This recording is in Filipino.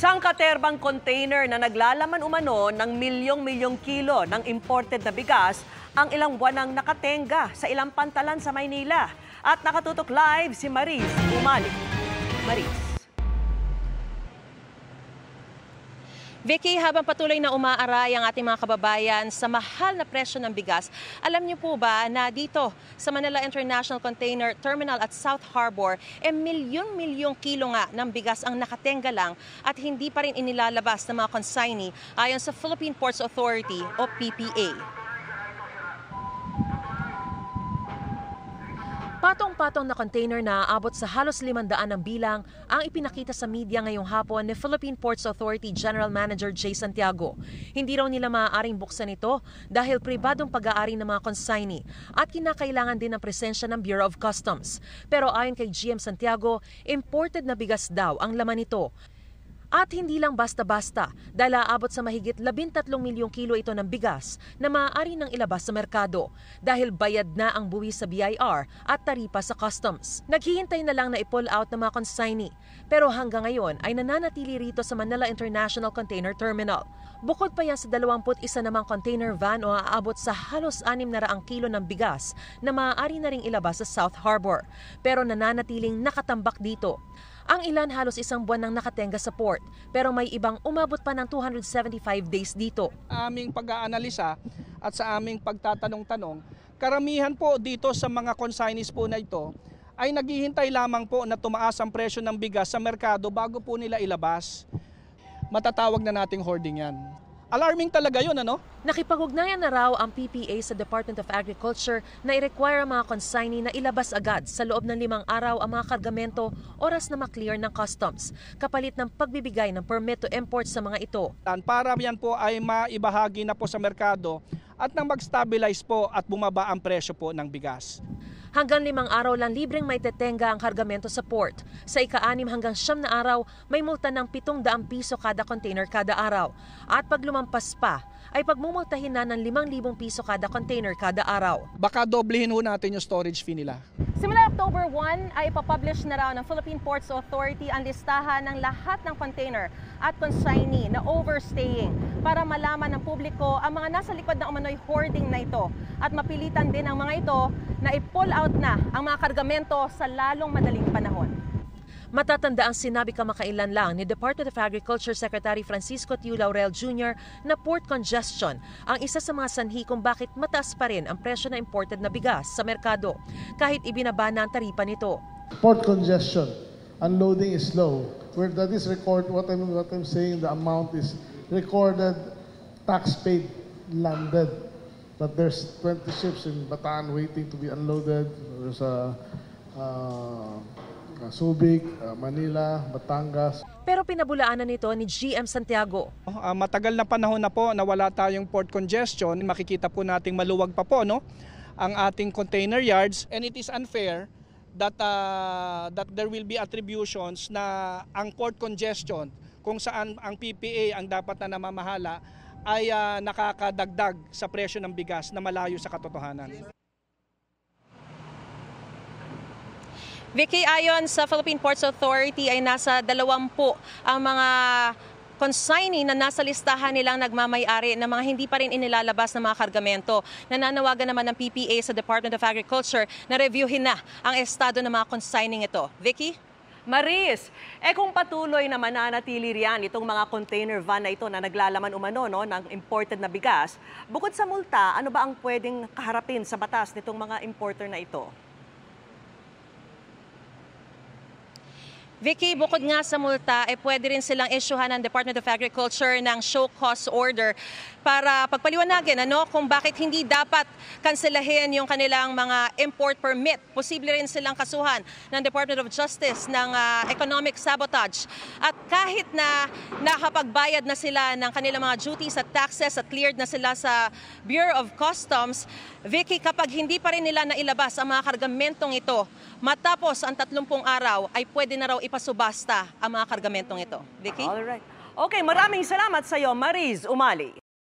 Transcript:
Sangkaterbang container na naglalaman umano ng milyong-milyong kilo ng imported na bigas ang ilang buwanang nakatenga sa ilang pantalan sa Maynila. At nakatutok live si Maris Umali. Maris. Vicky, habang patuloy na umaaray ang ating mga kababayan sa mahal na presyo ng bigas, alam niyo po ba na dito sa Manila International Container Terminal at South Harbor, milyon-milyong kilo nga ng bigas ang nakatenga lang at hindi pa rin inilalabas ng mga consignee ayon sa Philippine Ports Authority o PPA. Patong-patong na container na aabot sa halos 500 ang bilang ang ipinakita sa media ngayong hapon ni Philippine Ports Authority General Manager Jay Santiago. Hindi raw nila maaaring buksan ito dahil pribadong pag-aari ng mga consignee at kinakailangan din ng presensya ng Bureau of Customs. Pero ayon kay GM Santiago, imported na bigas daw ang laman nito. At hindi lang basta-basta dahil aabot sa mahigit 13 milyong kilo ito ng bigas na maaari nang ilabas sa merkado dahil bayad na ang buwis sa BIR at taripa sa customs. Naghihintay na lang na i-pull out ng mga consignee pero hanggang ngayon ay nananatili rito sa Manila International Container Terminal. Bukod pa yan sa 21 namang container van o aabot sa halos 600 kilo ng bigas na maaari na ring ilabas sa South Harbor pero nananatiling nakatambak dito. Ang ilan halos isang buwan nang nakatenga sa port, pero may ibang umabot pa ng 275 days dito. Aming pag-aanalisa at sa aming pagtatanong-tanong, karamihan po dito sa mga consignees po na ito ay naghihintay lamang po na tumaas ang presyo ng bigas sa merkado bago po nila ilabas. Matatawag na nating hoarding yan. Alarming talaga yun, ano? Nakipag-ugnayan na raw ang PPA sa Department of Agriculture na i-require ang mga consignee na ilabas agad sa loob ng 5 araw ang mga kargamento oras na maklear ng customs, kapalit ng pagbibigay ng permit to import sa mga ito. Para yan po ay maibahagi na po sa merkado at nang mag-stabilize po at bumaba ang presyo po ng bigas. Hanggang 5 araw lang libreng may tetenga ang kargamento sa port. Sa ika-6 hanggang 9 na araw, may multa ng 700 piso kada container kada araw. At pag lumampas pa, ay pagmumultahin na ng 5,000 piso kada container kada araw. Baka doblehin ho natin yung storage fee nila. Simula October 1 ay ipapublish na raw ng Philippine Ports Authority ang listahan ng lahat ng container at consignee na overstaying para malaman ng publiko ang mga nasa likod ng umano'y hoarding na ito at mapilitan din ang mga ito na i-pull out na ang mga kargamento sa lalong madaling panahon. Matatanda ang sinabi kamakailan lang ni Department of Agriculture Secretary Francisco Tiu Laurel Jr. na port congestion ang isa sa mga sanhi kung bakit mataas pa rin ang presyo na imported na bigas sa merkado kahit ibinaba na ang taripa nito. Port congestion, unloading is low. Where that is record, what I'm saying, the amount is recorded, tax paid, landed. But there's 20 ships in Bataan waiting to be unloaded. There's Subic, Manila, Batangas. Pero pinabulaanan nito ni GM Santiago. Matagal na panahon na po na wala tayong port congestion. Makikita po nating maluwag pa po ang ating container yards, and it is unfair that there will be attributions na ang port congestion kung saan ang PPA ang dapat na namamahala ay nakakadagdag sa presyo ng bigas na malayo sa katotohanan. Vicky, ayon sa Philippine Ports Authority ay nasa 20 ang mga consignee na nasa listahan nilang nagmamay-ari na mga hindi pa rin inilalabas ng mga kargamento. Nananawagan naman ng PPA sa Department of Agriculture na reviewin na ang estado ng mga consignee ito. Vicky? Maris, kung patuloy na mananatili riyan itong mga container van na ito na naglalaman umano ng imported na bigas, bukod sa multa, ano ba ang pwedeng kaharapin sa batas nitong mga importer na ito? Vicky, bukod nga sa multa, pwede rin silang isyuhan ng Department of Agriculture ng show cause order para pagpaliwanagin kung bakit hindi dapat kanselahin yung kanilang mga import permit. Posible rin silang kasuhan ng Department of Justice ng economic sabotage. At kahit na nakapagbayad na sila ng kanilang mga duties at taxes at cleared na sila sa Bureau of Customs, Vicky, kapag hindi pa rin nila nailabas ang mga kargamentong ito, matapos ang 30 araw ay pwede na raw ipasubasta ang mga kargamentong ito. Vicky? Alright. Okay, maraming salamat sa iyo, Maris Umali.